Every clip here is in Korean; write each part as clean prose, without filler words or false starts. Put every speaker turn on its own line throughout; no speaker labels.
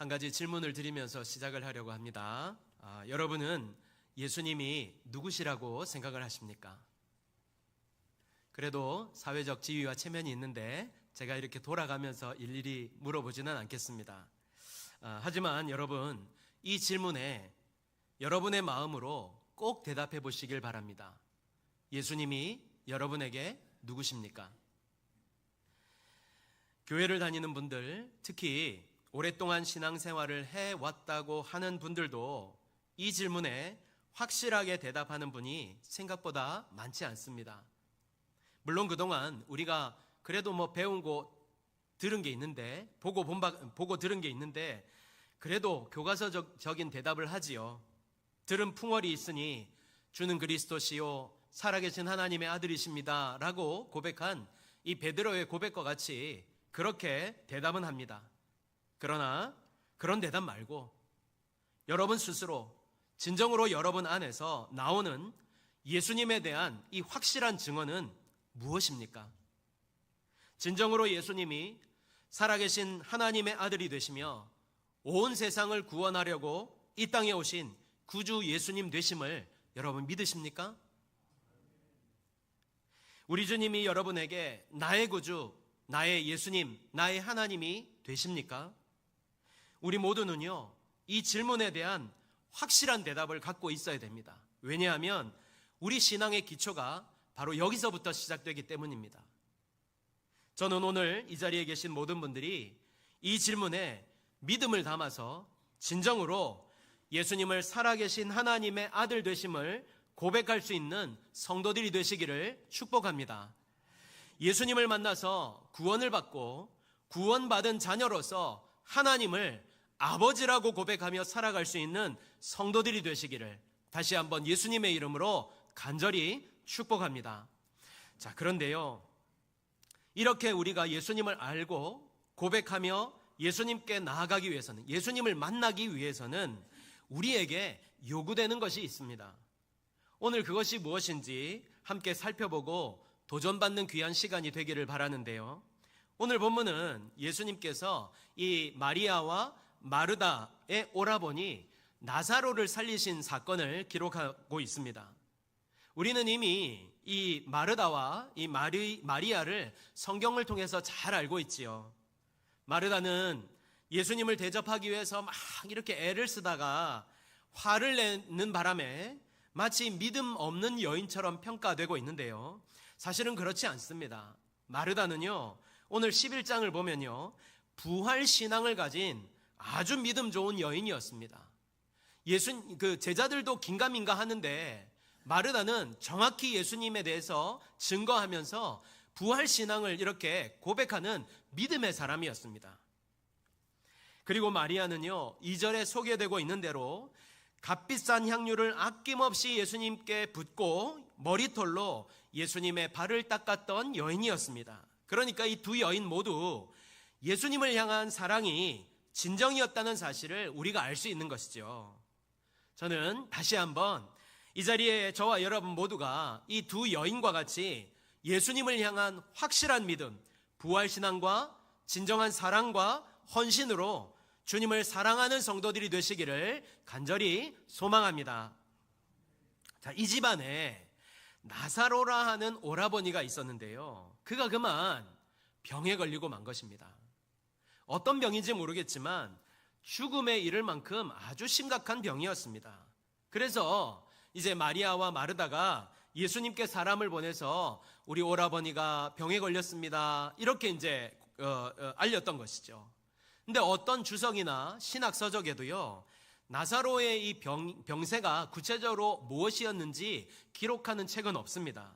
한 가지 질문을 드리면서 시작을 하려고 합니다. 여러분은 예수님이 누구시라고 생각을 하십니까? 그래도 사회적 지위와 체면이 있는데 제가 이렇게 돌아가면서 일일이 물어보지는 않겠습니다. 하지만 여러분, 이 질문에 여러분의 마음으로 꼭 대답해 보시길 바랍니다. 예수님이 여러분에게 누구십니까? 교회를 다니는 분들, 특히 오랫동안 신앙생활을 해왔다고 하는 분들도 이 질문에 확실하게 대답하는 분이 생각보다 많지 않습니다. 물론 그동안 우리가 그래도 배운 거 들은 게 있는데, 보고 들은 게 있는데, 그래도 교과서적인 대답을 하지요. 들은 풍월이 있으니 주는 그리스도시요 살아계신 하나님의 아들이십니다 라고 고백한 이 베드로의 고백과 같이 그렇게 대답은 합니다. 그러나 그런 대답 말고 여러분 스스로 진정으로 여러분 안에서 나오는 예수님에 대한 이 확실한 증언은 무엇입니까? 진정으로 예수님이 살아계신 하나님의 아들이 되시며 온 세상을 구원하려고 이 땅에 오신 구주 예수님 되심을 여러분 믿으십니까? 우리 주님이 여러분에게 나의 구주, 나의 예수님, 나의 하나님이 되십니까? 우리 모두는요, 이 질문에 대한 확실한 대답을 갖고 있어야 됩니다. 왜냐하면 우리 신앙의 기초가 바로 여기서부터 시작되기 때문입니다. 저는 오늘 이 자리에 계신 모든 분들이 이 질문에 믿음을 담아서 진정으로 예수님을 살아계신 하나님의 아들 되심을 고백할 수 있는 성도들이 되시기를 축복합니다. 예수님을 만나서 구원을 받고 구원받은 자녀로서 하나님을 아버지라고 고백하며 살아갈 수 있는 성도들이 되시기를 다시 한번 예수님의 이름으로 간절히 축복합니다. 자, 그런데요, 이렇게 우리가 예수님을 알고 고백하며 예수님께 나아가기 위해서는, 예수님을 만나기 위해서는 우리에게 요구되는 것이 있습니다. 오늘 그것이 무엇인지 함께 살펴보고 도전받는 귀한 시간이 되기를 바라는데요, 오늘 본문은 예수님께서 이 마리아와 마르다의 오라버니 나사로를 살리신 사건을 기록하고 있습니다. 우리는 이미 이 마르다와 이 마리아를 성경을 통해서 잘 알고 있지요. 마르다는 예수님을 대접하기 위해서 막 이렇게 애를 쓰다가 화를 내는 바람에 마치 믿음 없는 여인처럼 평가되고 있는데요, 사실은 그렇지 않습니다. 마르다는요, 오늘 11장을 보면요, 부활신앙을 가진 아주 믿음 좋은 여인이었습니다. 제자들도 긴가민가 하는데 마르다는 정확히 예수님에 대해서 증거하면서 부활신앙을 이렇게 고백하는 믿음의 사람이었습니다. 그리고 마리아는요, 2절에 소개되고 있는 대로 값비싼 향유를 아낌없이 예수님께 붓고 머리털로 예수님의 발을 닦았던 여인이었습니다. 그러니까 이 두 여인 모두 예수님을 향한 사랑이 진정이었다는 사실을 우리가 알 수 있는 것이죠. 저는 다시 한번 이 자리에 저와 여러분 모두가 이 두 여인과 같이 예수님을 향한 확실한 믿음, 부활신앙과 진정한 사랑과 헌신으로 주님을 사랑하는 성도들이 되시기를 간절히 소망합니다. 자, 이 집안에 나사로라 하는 오라버니가 있었는데요, 그가 그만 병에 걸리고 만 것입니다. 어떤 병인지 모르겠지만 죽음에 이를 만큼 아주 심각한 병이었습니다. 그래서 이제 마리아와 마르다가 예수님께 사람을 보내서 우리 오라버니가 병에 걸렸습니다, 이렇게 이제 알렸던 것이죠. 근데 어떤 주석이나 신학 서적에도요, 나사로의 이 병세가 구체적으로 무엇이었는지 기록하는 책은 없습니다.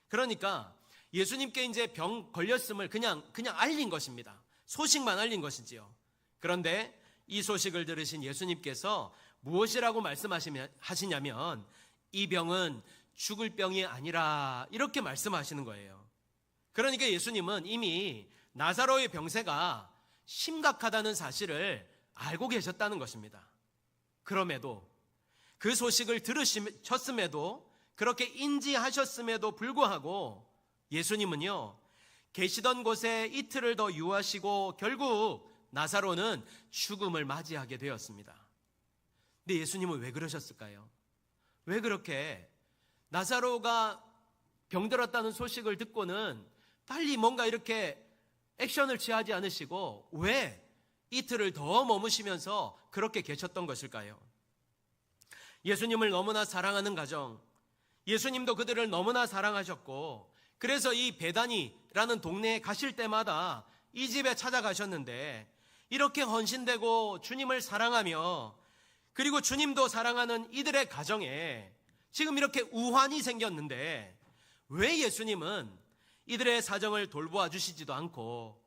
그러니까 예수님께 이제 병 걸렸음을 그냥 알린 것입니다. 소식만 알린 것이지요. 그런데 이 소식을 들으신 예수님께서 무엇이라고 말씀하시냐면 이 병은 죽을 병이 아니라 이렇게 말씀하시는 거예요. 그러니까 예수님은 이미 나사로의 병세가 심각하다는 사실을 알고 계셨다는 것입니다. 그럼에도 그 소식을 들으셨음에도, 그렇게 인지하셨음에도 불구하고 예수님은요, 계시던 곳에 이틀을 더 유하시고 결국 나사로는 죽음을 맞이하게 되었습니다. 근데 예수님은 왜 그러셨을까요? 왜 그렇게 나사로가 병들었다는 소식을 듣고는 빨리 뭔가 이렇게 액션을 취하지 않으시고 왜 이틀을 더 머무시면서 그렇게 계셨던 것일까요? 예수님을 너무나 사랑하는 가정, 예수님도 그들을 너무나 사랑하셨고 그래서 이 베다니라는 동네에 가실 때마다 이 집에 찾아가셨는데 이렇게 헌신되고 주님을 사랑하며 그리고 주님도 사랑하는 이들의 가정에 지금 이렇게 우환이 생겼는데 왜 예수님은 이들의 사정을 돌보아 주시지도 않고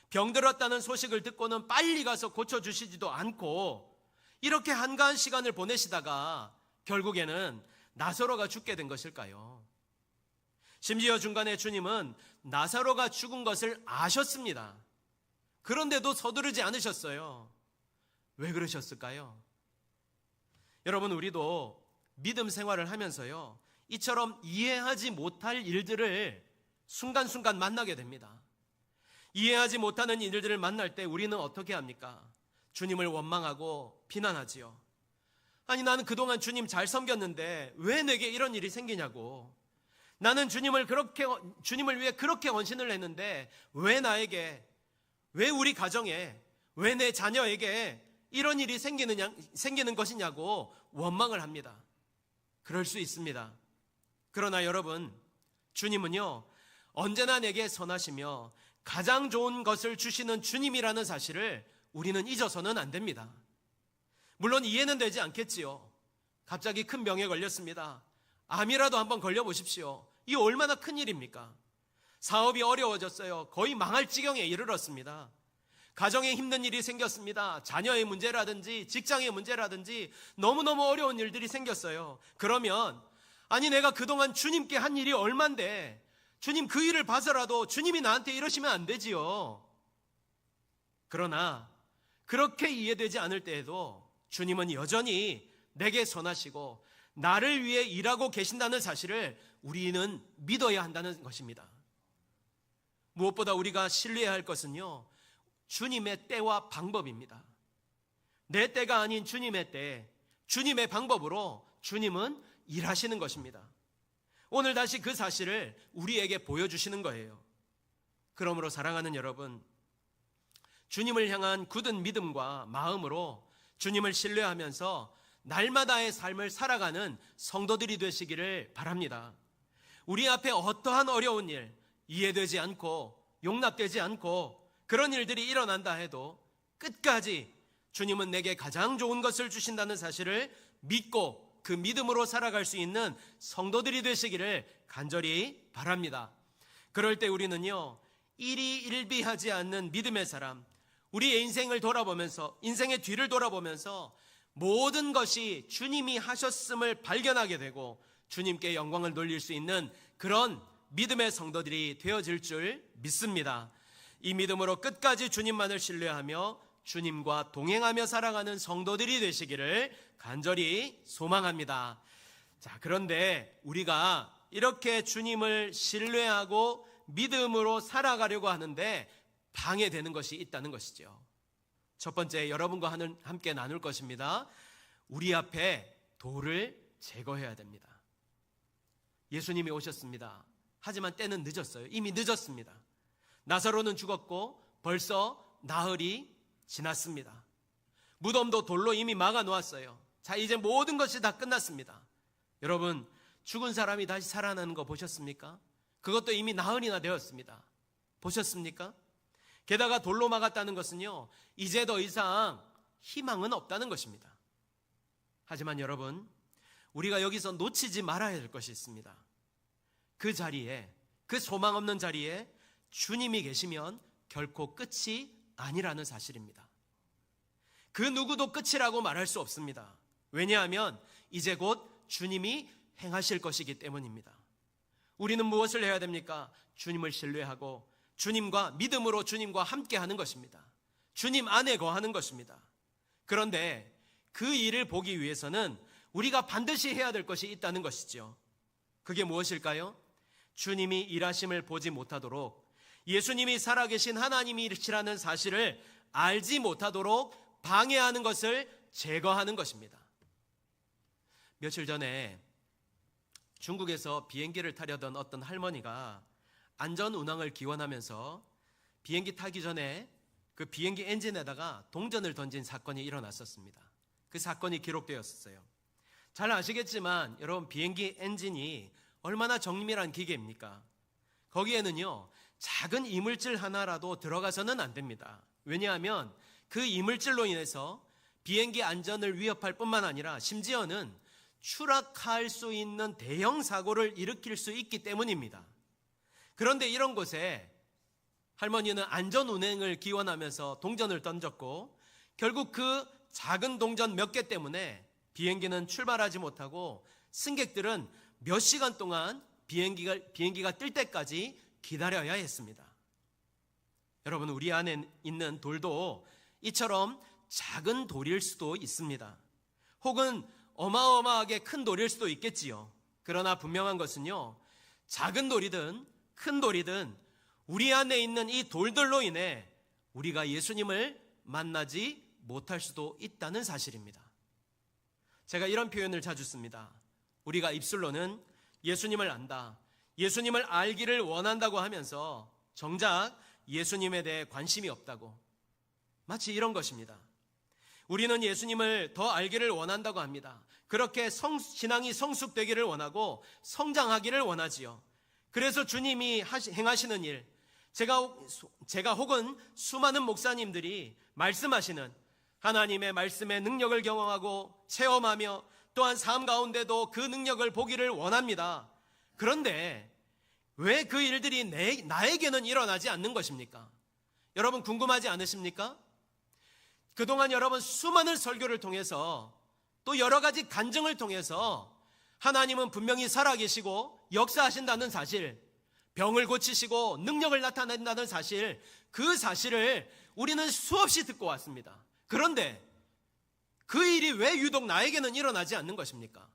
병들었다는 소식을 듣고는 빨리 가서 고쳐주시지도 않고 이렇게 한가한 시간을 보내시다가 결국에는 나사로가 죽게 된 것일까요? 심지어 중간에 주님은 나사로가 죽은 것을 아셨습니다. 그런데도 서두르지 않으셨어요. 왜 그러셨을까요? 여러분, 우리도 믿음 생활을 하면서요, 이처럼 이해하지 못할 일들을 순간순간 만나게 됩니다. 이해하지 못하는 일들을 만날 때 우리는 어떻게 합니까? 주님을 원망하고 비난하지요. 아니, 나는 그동안 주님 잘 섬겼는데 왜 내게 이런 일이 생기냐고. 나는 주님을 위해 그렇게 헌신을 했는데 왜 나에게, 왜 우리 가정에, 왜 내 자녀에게 이런 일이 생기는 것이냐고 원망을 합니다. 그럴 수 있습니다. 그러나 여러분, 주님은요, 언제나 내게 선하시며 가장 좋은 것을 주시는 주님이라는 사실을 우리는 잊어서는 안 됩니다. 물론 이해는 되지 않겠지요. 갑자기 큰 병에 걸렸습니다. 암이라도 한번 걸려보십시오. 이 얼마나 큰 일입니까? 사업이 어려워졌어요. 거의 망할 지경에 이르렀습니다. 가정에 힘든 일이 생겼습니다. 자녀의 문제라든지 직장의 문제라든지 너무너무 어려운 일들이 생겼어요. 그러면 아니, 내가 그동안 주님께 한 일이 얼만데 주님 그 일을 봐서라도 주님이 나한테 이러시면 안 되지요. 그러나 그렇게 이해되지 않을 때에도 주님은 여전히 내게 선하시고 나를 위해 일하고 계신다는 사실을 우리는 믿어야 한다는 것입니다. 무엇보다 우리가 신뢰해야 할 것은요, 주님의 때와 방법입니다. 내 때가 아닌 주님의 때, 주님의 방법으로 주님은 일하시는 것입니다. 오늘 다시 그 사실을 우리에게 보여주시는 거예요. 그러므로 사랑하는 여러분, 주님을 향한 굳은 믿음과 마음으로 주님을 신뢰하면서 날마다의 삶을 살아가는 성도들이 되시기를 바랍니다. 우리 앞에 어떠한 어려운 일, 이해되지 않고 용납되지 않고 그런 일들이 일어난다 해도 끝까지 주님은 내게 가장 좋은 것을 주신다는 사실을 믿고 그 믿음으로 살아갈 수 있는 성도들이 되시기를 간절히 바랍니다. 그럴 때 우리는요, 일희일비하지 않는 믿음의 사람, 우리의 인생을 돌아보면서, 인생의 뒤를 돌아보면서 모든 것이 주님이 하셨음을 발견하게 되고 주님께 영광을 돌릴 수 있는 그런 믿음의 성도들이 되어질 줄 믿습니다. 이 믿음으로 끝까지 주님만을 신뢰하며 주님과 동행하며 살아가는 성도들이 되시기를 간절히 소망합니다. 자, 그런데 우리가 이렇게 주님을 신뢰하고 믿음으로 살아가려고 하는데 방해되는 것이 있다는 것이죠. 첫 번째, 여러분과 함께 나눌 것입니다. 우리 앞에 돌을 제거해야 됩니다. 예수님이 오셨습니다. 하지만 때는 늦었어요. 이미 늦었습니다. 나사로는 죽었고 벌써 나흘이 지났습니다. 무덤도 돌로 이미 막아 놓았어요. 자, 이제 모든 것이 다 끝났습니다. 여러분, 죽은 사람이 다시 살아나는 거 보셨습니까? 그것도 이미 나흘이나 되었습니다. 보셨습니까? 게다가 돌로 막았다는 것은요, 이제 더 이상 희망은 없다는 것입니다. 하지만 여러분, 우리가 여기서 놓치지 말아야 될 것이 있습니다. 그 자리에, 그 소망 없는 자리에 주님이 계시면 결코 끝이 아니라는 사실입니다. 그 누구도 끝이라고 말할 수 없습니다. 왜냐하면 이제 곧 주님이 행하실 것이기 때문입니다. 우리는 무엇을 해야 됩니까? 주님을 신뢰하고 주님과 믿음으로 주님과 함께 하는 것입니다. 주님 안에 거하는 것입니다. 그런데 그 일을 보기 위해서는 우리가 반드시 해야 될 것이 있다는 것이죠. 그게 무엇일까요? 주님이 일하심을 보지 못하도록 예수님이 살아계신 하나님이시라는 사실을 알지 못하도록 방해하는 것을 제거하는 것입니다. 며칠 전에 중국에서 비행기를 타려던 어떤 할머니가 안전 운항을 기원하면서 비행기 타기 전에 그 비행기 엔진에다가 동전을 던진 사건이 일어났었습니다. 그 사건이 기록되었어요. 잘 아시겠지만 여러분, 비행기 엔진이 얼마나 정밀한 기계입니까? 거기에는요, 작은 이물질 하나라도 들어가서는 안 됩니다. 왜냐하면 그 이물질로 인해서 비행기 안전을 위협할 뿐만 아니라 심지어는 추락할 수 있는 대형 사고를 일으킬 수 있기 때문입니다. 그런데 이런 곳에 할머니는 안전 운행을 기원하면서 동전을 던졌고 결국 그 작은 동전 몇 개 때문에 비행기는 출발하지 못하고 승객들은 몇 시간 동안 비행기가 뜰 때까지 기다려야 했습니다. 여러분, 우리 안에 있는 돌도 이처럼 작은 돌일 수도 있습니다. 혹은 어마어마하게 큰 돌일 수도 있겠지요. 그러나 분명한 것은요, 작은 돌이든 큰 돌이든 우리 안에 있는 이 돌들로 인해 우리가 예수님을 만나지 못할 수도 있다는 사실입니다. 제가 이런 표현을 자주 씁니다. 우리가 입술로는 예수님을 안다, 예수님을 알기를 원한다고 하면서 정작 예수님에 대해 관심이 없다고, 마치 이런 것입니다. 우리는 예수님을 더 알기를 원한다고 합니다. 그렇게 신앙이 성숙되기를 원하고 성장하기를 원하지요. 그래서 주님이 행하시는 일, 제가 혹은 수많은 목사님들이 말씀하시는 하나님의 말씀의 능력을 경험하고 체험하며 또한 삶 가운데도 그 능력을 보기를 원합니다. 그런데 왜 그 일들이 나에게는 일어나지 않는 것입니까? 여러분, 궁금하지 않으십니까? 그동안 여러분, 수많은 설교를 통해서 또 여러 가지 간증을 통해서 하나님은 분명히 살아계시고 역사하신다는 사실, 병을 고치시고 능력을 나타낸다는 사실, 그 사실을 우리는 수없이 듣고 왔습니다. 그런데 그 일이 왜 유독 나에게는 일어나지 않는 것입니까?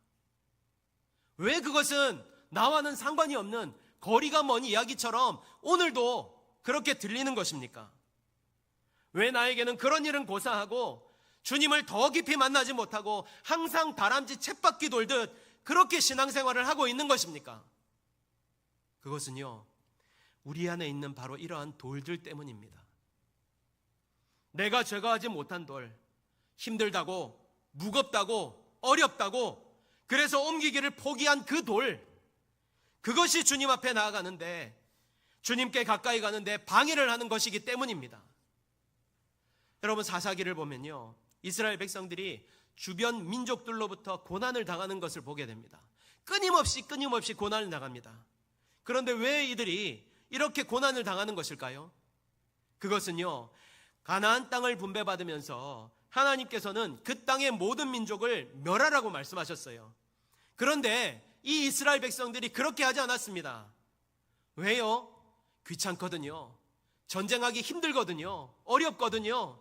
왜 그것은 나와는 상관이 없는 거리가 먼 이야기처럼 오늘도 그렇게 들리는 것입니까? 왜 나에게는 그런 일은 고사하고 주님을 더 깊이 만나지 못하고 항상 다람쥐 쳇바퀴 돌듯 그렇게 신앙생활을 하고 있는 것입니까? 그것은요, 우리 안에 있는 바로 이러한 돌들 때문입니다. 내가 제거하지 못한 돌, 힘들다고, 무겁다고, 어렵다고, 그래서 옮기기를 포기한 그 돌, 그것이 주님 앞에 나아가는데, 주님께 가까이 가는데 방해를 하는 것이기 때문입니다. 여러분, 사사기를 보면요, 이스라엘 백성들이 주변 민족들로부터 고난을 당하는 것을 보게 됩니다. 끊임없이 고난을 당합니다. 그런데 왜 이들이 이렇게 고난을 당하는 것일까요? 그것은요, 가나안 땅을 분배받으면서 하나님께서는 그 땅의 모든 민족을 멸하라고 말씀하셨어요. 그런데 이 이스라엘 백성들이 그렇게 하지 않았습니다. 왜요? 귀찮거든요. 전쟁하기 힘들거든요. 어렵거든요.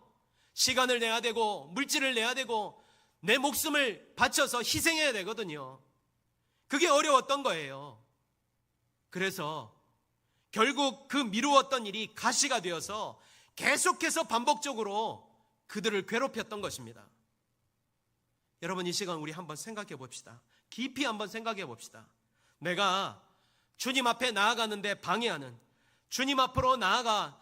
시간을 내야 되고 물질을 내야 되고 내 목숨을 바쳐서 희생해야 되거든요. 그게 어려웠던 거예요. 그래서 결국 그 미루었던 일이 가시가 되어서 계속해서 반복적으로 그들을 괴롭혔던 것입니다. 여러분, 이 시간 우리 한번 생각해 봅시다. 깊이 한번 생각해 봅시다. 내가 주님 앞에 나아가는데 방해하는, 주님 앞으로 나아가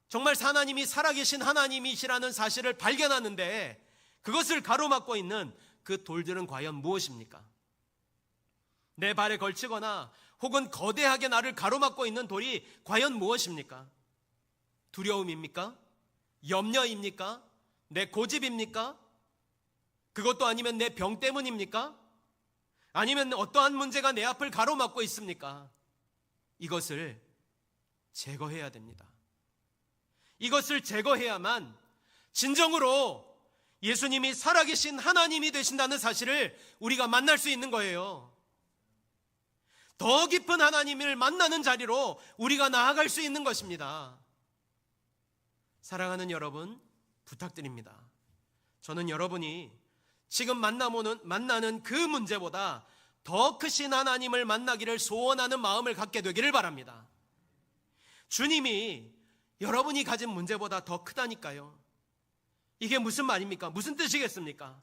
정말 하나님이 살아계신 하나님이시라는 사실을 발견하는데 그것을 가로막고 있는 그 돌들은 과연 무엇입니까? 내 발에 걸치거나 혹은 거대하게 나를 가로막고 있는 돌이 과연 무엇입니까? 두려움입니까? 염려입니까? 내 고집입니까? 그것도 아니면 내 병 때문입니까? 아니면 어떠한 문제가 내 앞을 가로막고 있습니까? 이것을 제거해야 됩니다. 이것을 제거해야만 진정으로 예수님이 살아계신 하나님이 되신다는 사실을 우리가 만날 수 있는 거예요. 더 깊은 하나님을 만나는 자리로 우리가 나아갈 수 있는 것입니다. 사랑하는 여러분, 부탁드립니다. 저는 여러분이 지금 만나는 그 문제보다 더 크신 하나님을 만나기를 소원하는 마음을 갖게 되기를 바랍니다. 주님이 여러분이 가진 문제보다 더 크다니까요. 이게 무슨 말입니까? 무슨 뜻이겠습니까?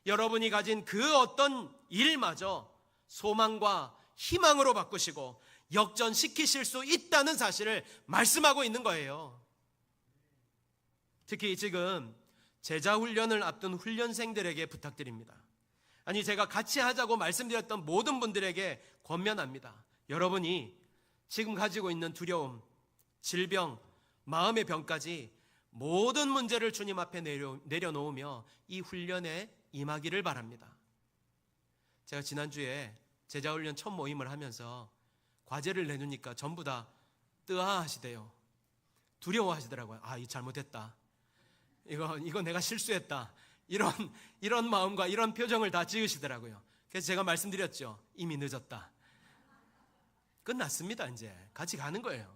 여러분이 가진 그 어떤 일마저 소망과 희망으로 바꾸시고 역전시키실 수 있다는 사실을 말씀하고 있는 거예요. 특히 지금 제자 훈련을 앞둔 훈련생들에게 부탁드립니다. 아니, 제가 같이 하자고 말씀드렸던 모든 분들에게 권면합니다. 여러분이 지금 가지고 있는 두려움, 질병, 마음의 병까지 모든 문제를 주님 앞에 내려놓으며 이 훈련에 임하기를 바랍니다. 제가 지난주에 제자훈련 첫 모임을 하면서 과제를 내주니까 전부 다 뜨아하시대요. 두려워하시더라고요. 아, 이거 잘못했다. 이거 내가 실수했다. 이런 마음과 이런 표정을 다 지으시더라고요. 그래서 제가 말씀드렸죠. 이미 늦었다. 끝났습니다. 이제 같이 가는 거예요.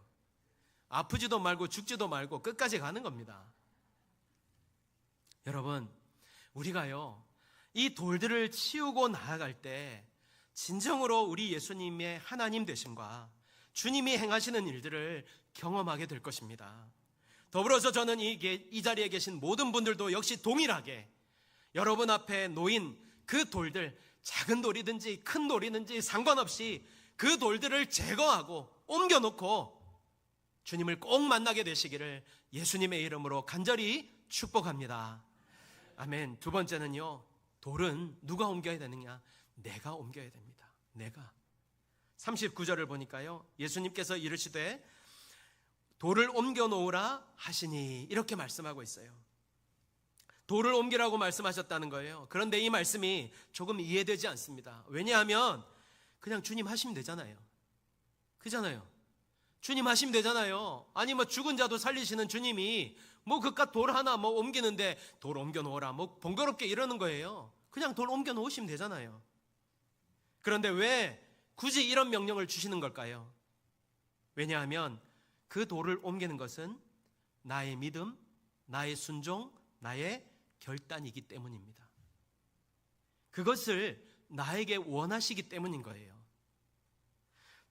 아프지도 말고 죽지도 말고 끝까지 가는 겁니다. 여러분, 우리가요, 이 돌들을 치우고 나아갈 때 진정으로 우리 예수님의 하나님 되심과 주님이 행하시는 일들을 경험하게 될 것입니다. 더불어서 저는 이 자리에 계신 모든 분들도 역시 동일하게 여러분 앞에 놓인 그 돌들, 작은 돌이든지 큰 돌이든지 상관없이 그 돌들을 제거하고 옮겨놓고 주님을 꼭 만나게 되시기를 예수님의 이름으로 간절히 축복합니다. 아멘. 두 번째는요, 돌은 누가 옮겨야 되느냐? 내가 옮겨야 됩니다. 내가. 39절을 보니까요, 예수님께서 이르시되 돌을 옮겨 놓으라 하시니 이렇게 말씀하고 있어요. 돌을 옮기라고 말씀하셨다는 거예요. 그런데 이 말씀이 조금 이해되지 않습니다. 왜냐하면 그냥 주님 하시면 되잖아요. 그잖아요. 주님 하시면 되잖아요. 아니 뭐 죽은 자도 살리시는 주님이 뭐 그깟 돌 하나 뭐 옮기는데 돌 옮겨 놓으라 뭐 번거롭게 이러는 거예요. 그냥 돌 옮겨 놓으시면 되잖아요. 그런데 왜 굳이 이런 명령을 주시는 걸까요? 왜냐하면 그 돌을 옮기는 것은 나의 믿음, 나의 순종, 나의 결단이기 때문입니다. 그것을 나에게 원하시기 때문인 거예요.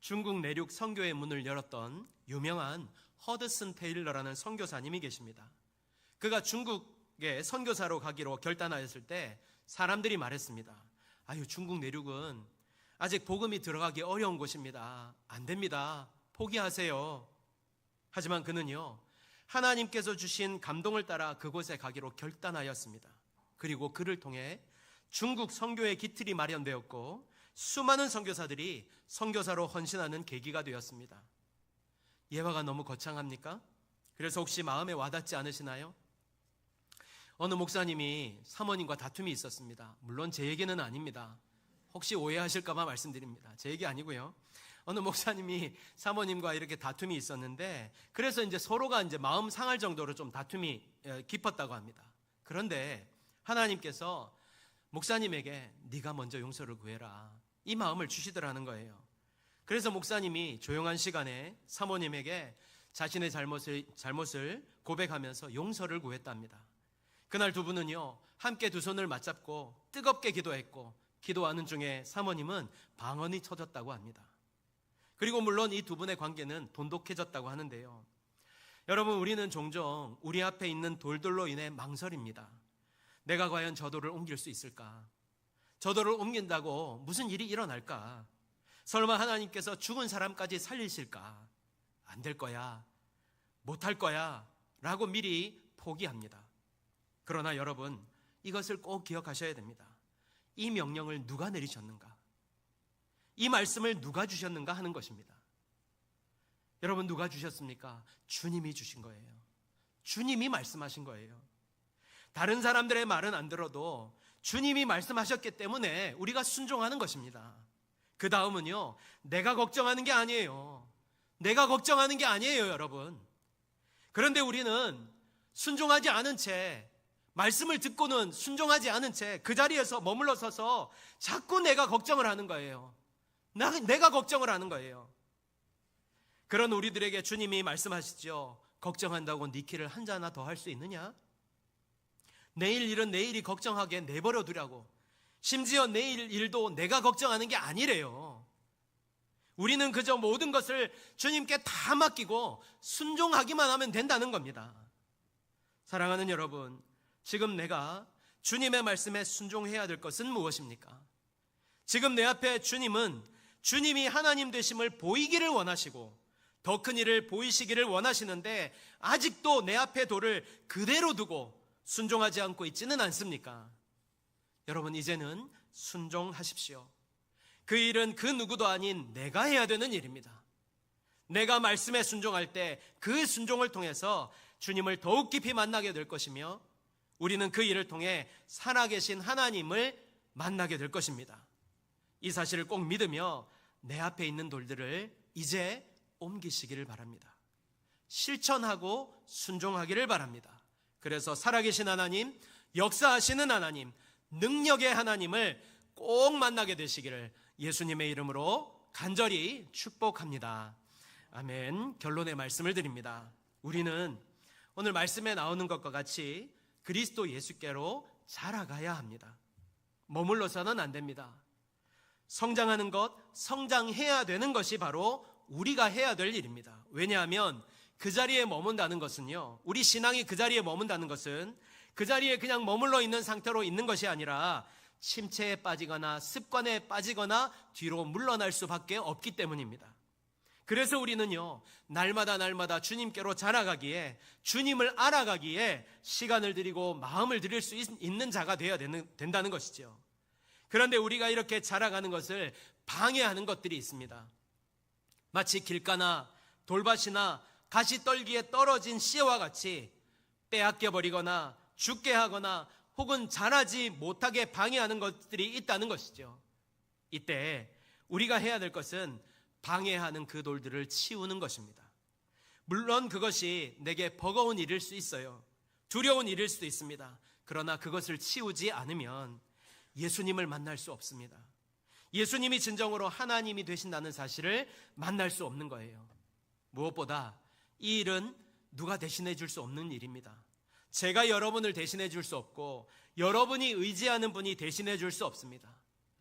중국 내륙 선교의 문을 열었던 유명한 허드슨 테일러라는 선교사님이 계십니다. 그가 중국에 선교사로 가기로 결단하였을 때 사람들이 말했습니다. 아유, 중국 내륙은 아직 복음이 들어가기 어려운 곳입니다. 안 됩니다. 포기하세요. 하지만 그는요, 하나님께서 주신 감동을 따라 그곳에 가기로 결단하였습니다. 그리고 그를 통해 중국 선교의 기틀이 마련되었고 수많은 선교사들이 선교사로 헌신하는 계기가 되었습니다. 예화가 너무 거창합니까? 그래서 혹시 마음에 와닿지 않으시나요? 어느 목사님이 사모님과 다툼이 있었습니다. 물론 제 얘기는 아닙니다. 혹시 오해하실까봐 말씀드립니다. 제 얘기 아니고요. 어느 목사님이 사모님과 이렇게 다툼이 있었는데 그래서 이제 서로가 이제 마음 상할 정도로 좀 다툼이 깊었다고 합니다. 그런데 하나님께서 목사님에게 네가 먼저 용서를 구해라, 이 마음을 주시더라는 거예요. 그래서 목사님이 조용한 시간에 사모님에게 자신의 잘못을 고백하면서 용서를 구했답니다. 그날 두 분은요, 함께 두 손을 맞잡고 뜨겁게 기도했고 기도하는 중에 사모님은 방언이 터졌다고 합니다. 그리고 물론 이 두 분의 관계는 돈독해졌다고 하는데요. 여러분, 우리는 종종 우리 앞에 있는 돌들로 인해 망설입니다. 내가 과연 저 돌을 옮길 수 있을까? 저 돌을 옮긴다고 무슨 일이 일어날까? 설마 하나님께서 죽은 사람까지 살리실까? 안 될 거야, 못할 거야 라고 미리 포기합니다. 그러나 여러분, 이것을 꼭 기억하셔야 됩니다. 이 명령을 누가 내리셨는가? 이 말씀을 누가 주셨는가 하는 것입니다. 여러분, 누가 주셨습니까? 주님이 주신 거예요. 주님이 말씀하신 거예요. 다른 사람들의 말은 안 들어도 주님이 말씀하셨기 때문에 우리가 순종하는 것입니다. 그 다음은요, 내가 걱정하는 게 아니에요. 내가 걱정하는 게 아니에요, 여러분. 그런데 우리는 순종하지 않은 채, 말씀을 듣고는 순종하지 않은 채 그 자리에서 머물러 서서 자꾸 내가 걱정을 하는 거예요. 내가 걱정을 하는 거예요. 그런 우리들에게 주님이 말씀하시죠. 걱정한다고 네 길을 한 자나 더 할 수 있느냐? 내일 일은 내일이 걱정하게 내버려 두라고. 심지어 내일 일도 내가 걱정하는 게 아니래요. 우리는 그저 모든 것을 주님께 다 맡기고 순종하기만 하면 된다는 겁니다. 사랑하는 여러분, 지금 내가 주님의 말씀에 순종해야 될 것은 무엇입니까? 지금 내 앞에 주님은 주님이 하나님 되심을 보이기를 원하시고 더 큰 일을 보이시기를 원하시는데 아직도 내 앞에 돌을 그대로 두고 순종하지 않고 있지는 않습니까? 여러분, 이제는 순종하십시오. 그 일은 그 누구도 아닌 내가 해야 되는 일입니다. 내가 말씀에 순종할 때 그 순종을 통해서 주님을 더욱 깊이 만나게 될 것이며 우리는 그 일을 통해 살아계신 하나님을 만나게 될 것입니다. 이 사실을 꼭 믿으며 내 앞에 있는 돌들을 이제 옮기시기를 바랍니다. 실천하고 순종하기를 바랍니다. 그래서 살아계신 하나님, 역사하시는 하나님, 능력의 하나님을 꼭 만나게 되시기를 예수님의 이름으로 간절히 축복합니다. 아멘. 결론의 말씀을 드립니다. 우리는 오늘 말씀에 나오는 것과 같이 그리스도 예수께로 자라가야 합니다. 머물러서는 안 됩니다. 성장하는 것, 성장해야 되는 것이 바로 우리가 해야 될 일입니다. 왜냐하면 그 자리에 머문다는 것은요, 우리 신앙이 그 자리에 머문다는 것은 그 자리에 그냥 머물러 있는 상태로 있는 것이 아니라 침체에 빠지거나 습관에 빠지거나 뒤로 물러날 수밖에 없기 때문입니다. 그래서 우리는요, 날마다 주님께로 자라가기에, 주님을 알아가기에 시간을 들이고 마음을 들일 수 있는 자가 되어야 된다는 것이죠. 그런데 우리가 이렇게 자라가는 것을 방해하는 것들이 있습니다. 마치 길가나 돌밭이나 가시떨기에 떨어진 씨와 같이 빼앗겨 버리거나 죽게 하거나 혹은 자라지 못하게 방해하는 것들이 있다는 것이죠. 이때 우리가 해야 될 것은 방해하는 그 돌들을 치우는 것입니다. 물론 그것이 내게 버거운 일일 수 있어요. 두려운 일일 수도 있습니다. 그러나 그것을 치우지 않으면 예수님을 만날 수 없습니다. 예수님이 진정으로 하나님이 되신다는 사실을 만날 수 없는 거예요. 무엇보다 이 일은 누가 대신해 줄 수 없는 일입니다. 제가 여러분을 대신해 줄 수 없고 여러분이 의지하는 분이 대신해 줄 수 없습니다.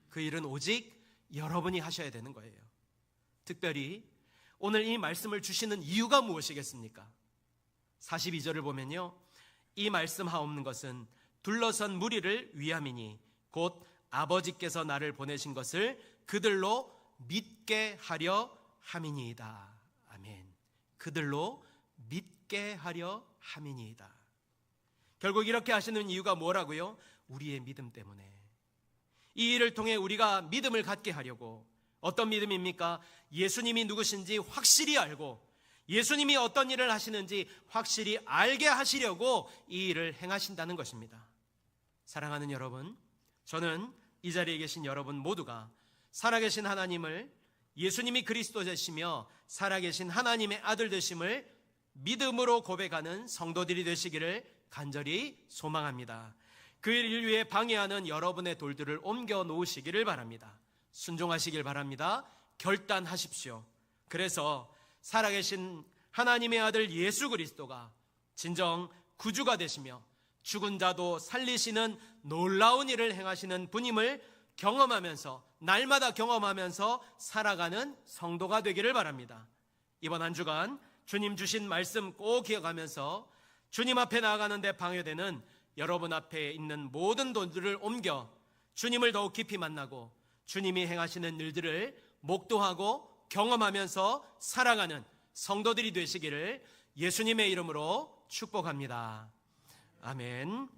그 일은 오직 여러분이 하셔야 되는 거예요. 특별히 오늘 이 말씀을 주시는 이유가 무엇이겠습니까? 42절을 보면요, 이 말씀 하옵는 것은 둘러선 무리를 위함이니 곧 아버지께서 나를 보내신 것을 그들로 믿게 하려 함이니이다. 아멘. 그들로 믿게 하려 함이니이다. 결국 이렇게 하시는 이유가 뭐라고요? 우리의 믿음 때문에. 이 일을 통해 우리가 믿음을 갖게 하려고. 어떤 믿음입니까? 예수님이 누구신지 확실히 알고 예수님이 어떤 일을 하시는지 확실히 알게 하시려고 이 일을 행하신다는 것입니다. 사랑하는 여러분, 저는 이 자리에 계신 여러분 모두가 살아계신 하나님을, 예수님이 그리스도 되시며 살아계신 하나님의 아들 되심을 믿음으로 고백하는 성도들이 되시기를 간절히 소망합니다. 그 일 위에 방해하는 여러분의 돌들을 옮겨 놓으시기를 바랍니다. 순종하시길 바랍니다. 결단하십시오. 그래서 살아계신 하나님의 아들 예수 그리스도가 진정 구주가 되시며 죽은 자도 살리시는 놀라운 일을 행하시는 분임을 경험하면서, 날마다 경험하면서 살아가는 성도가 되기를 바랍니다. 이번 한 주간 주님 주신 말씀 꼭 기억하면서 주님 앞에 나아가는데 방해되는 여러분 앞에 있는 모든 돌들을 옮겨 주님을 더욱 깊이 만나고 주님이 행하시는 일들을 목도하고 경험하면서 살아가는 성도들이 되시기를 예수님의 이름으로 축복합니다. 아멘.